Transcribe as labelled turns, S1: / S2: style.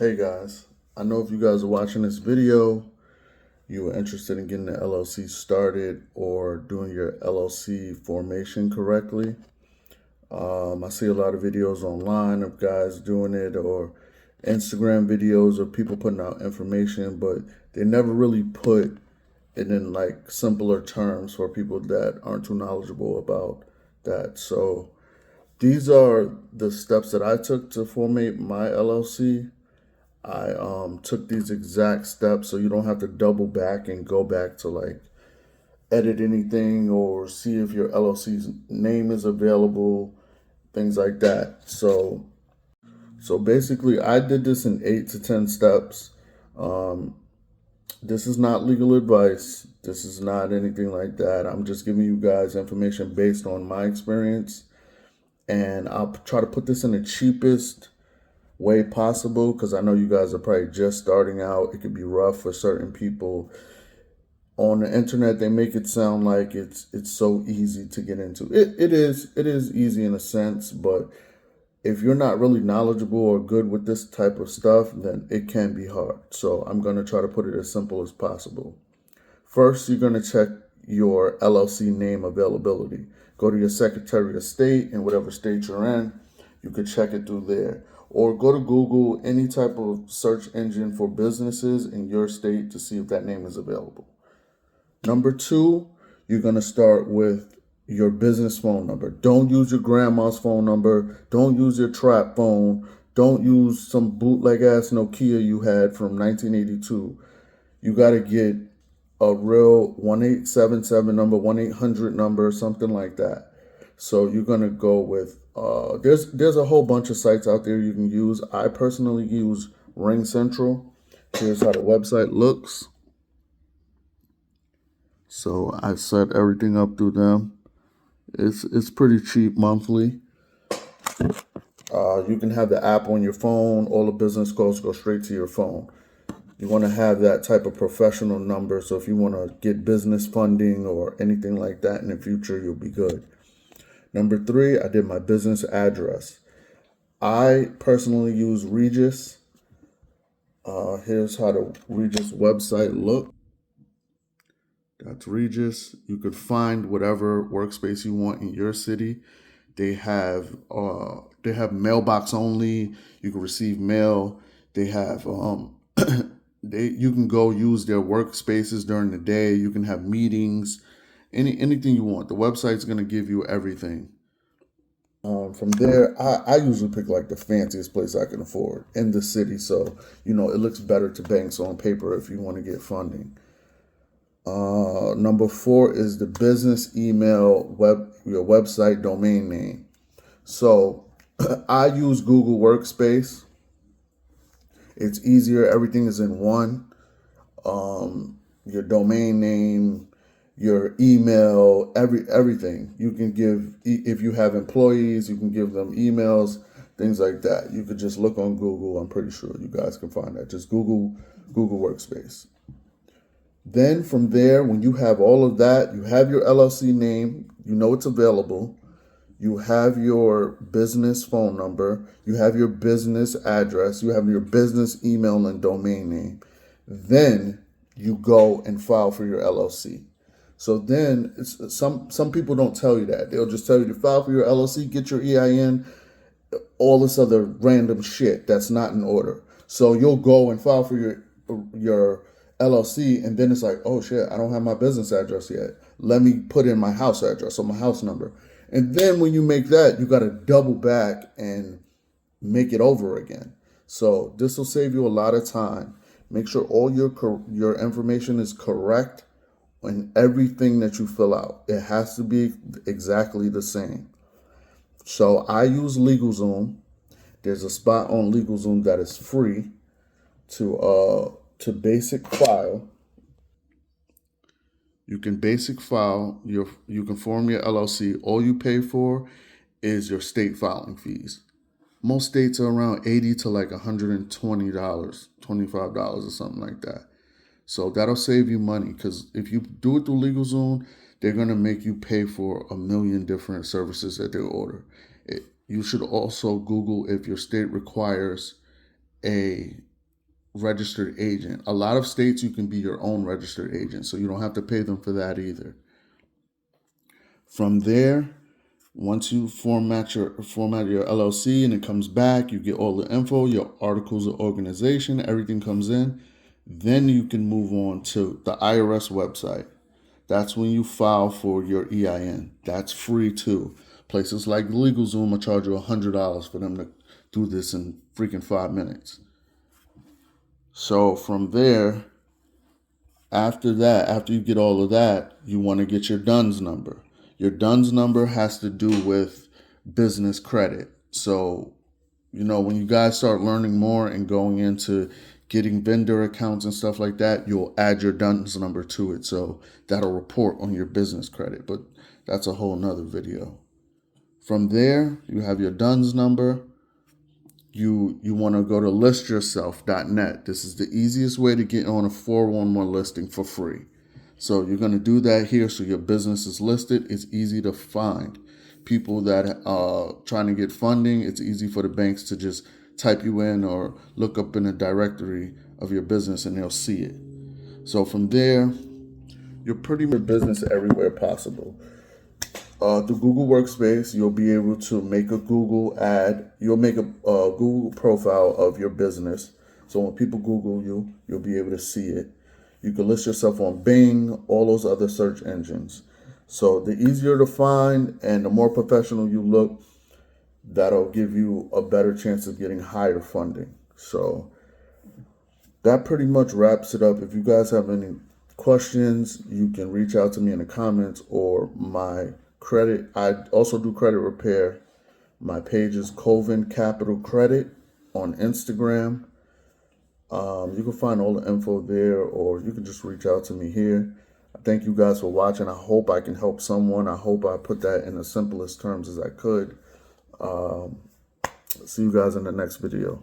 S1: Hey guys, I know if you guys are watching this video, you are interested in getting the LLC started or doing your LLC formation correctly. I see a lot of videos online of guys doing it or Instagram videos of people putting out information, but they never really put it in like simpler terms for people that aren't too knowledgeable about that. So these are the steps that I took to formate my LLC. I took these exact steps so you don't have to double back and go back to like edit anything or see if your LLC's name is available, things like that. So basically, I did this in 8 to 10 steps. Um, this is not legal advice. This is not anything like that. I'm just giving you guys information based on my experience, and I'll try to put this in the cheapest way possible because I know you guys are probably just starting out. It could be rough for certain people. On the internet, they make it sound like it's so easy to get into. It is easy in a sense, but if you're not really knowledgeable or good with this type of stuff, then it can be hard. So I'm going to try to put it as simple as possible. First, you're going to check your LLC name availability. Go to your Secretary of State in whatever state you're in. You could check it through there. Or go to Google, any type of search engine for businesses in your state to see if that name is available. Number two, you're going to start with your business phone number. Don't use your grandma's phone number. Don't use your trap phone. Don't use some bootleg ass Nokia you had from 1982. You got to get a real 1877 number, 1-800 number, something like that. So you're gonna go with there's a whole bunch of sites out there you can use. I personally use Ring Central. Here's how the website looks. So I set everything up through them. It's pretty cheap monthly. You can have the app on your phone. All the business calls go straight to your phone. You want to have that type of professional number. So if you want to get business funding or anything like that in the future, you'll be good. Number three, I did my business address. I personally use Regis. Here's how the Regis website looks. That's Regis. You could find whatever workspace you want in your city. They have mailbox only. You can receive mail. They have you can go use their workspaces during the day. You can have meetings, anything you want. The website's gonna give you everything. From there, I usually pick like the fanciest place I can afford in the city, so it looks better to banks on paper if you want to get funding. Number four is the business email, your website domain name. So I use Google Workspace. It's easier. Everything is in one. Your domain name, your email, everything. You can give, if you have employees, you can give them emails, things like that. You could just look on Google. I'm pretty sure you guys can find that. Just Google Workspace. Then from there, when you have all of that, you have your LLC name, it's available. You have your business phone number, you have your business address, you have your business email and domain name. Then you go and file for your LLC. So then some people don't tell you that. They'll just tell you to file for your LLC, get your EIN, all this other random shit that's not in order. So you'll go and file for your LLC, and then it's like, oh shit, I don't have my business address yet. Let me put in my house address or my house number. And then when you make that, you got to double back and make it over again. So this will save you a lot of time. Make sure all your information is correct in everything that you fill out. It has to be exactly the same. So I use LegalZoom. There's a spot on LegalZoom that is free to basic file. You can basic file you can form your LLC. All you pay for is your state filing fees. Most states are around $80 to like $120, $25 or something like that. So that'll save you money because if you do it through LegalZoom, they're gonna make you pay for a million different services that they order. You should also Google if your state requires a registered agent. A lot of states you can be your own registered agent, so you don't have to pay them for that either. From there, once you format your LLC and it comes back, you get all the info, your articles of organization, everything comes in. Then you can move on to the IRS website. That's when you file for your EIN. That's free too. Places like LegalZoom will charge you $100 for them to do this in freaking 5 minutes. So from there, after you get all of that, you want to get your DUNS number. Your DUNS number has to do with business credit. So, when you guys start learning more and going into getting vendor accounts and stuff like that, you'll add your DUNS number to it. So that'll report on your business credit. But that's a whole nother video. From there, you have your DUNS number. You want to go to listyourself.net. This is the easiest way to get on a 411 listing for free. So you're going to do that here so your business is listed. It's easy to find. People that are trying to get funding, it's easy for the banks to just type you in or look up in a directory of your business and they'll see it. So from there, you're pretty much business everywhere possible. Through Google Workspace, you'll be able to make a Google ad. You'll make a Google profile of your business. So when people Google you, you'll be able to see it. You can list yourself on Bing, all those other search engines. So the easier to find and the more professional you look, that'll give you a better chance of getting higher funding. So that pretty much wraps it up. If you guys have any questions, you can reach out to me in the comments or my credit. I also do credit repair. My page is Colvin Capital Credit on Instagram. You can find all the info there, or you can just reach out to me here. I thank you guys for watching. I hope I can help someone. I hope I put that in the simplest terms as I could. See you guys in the next video.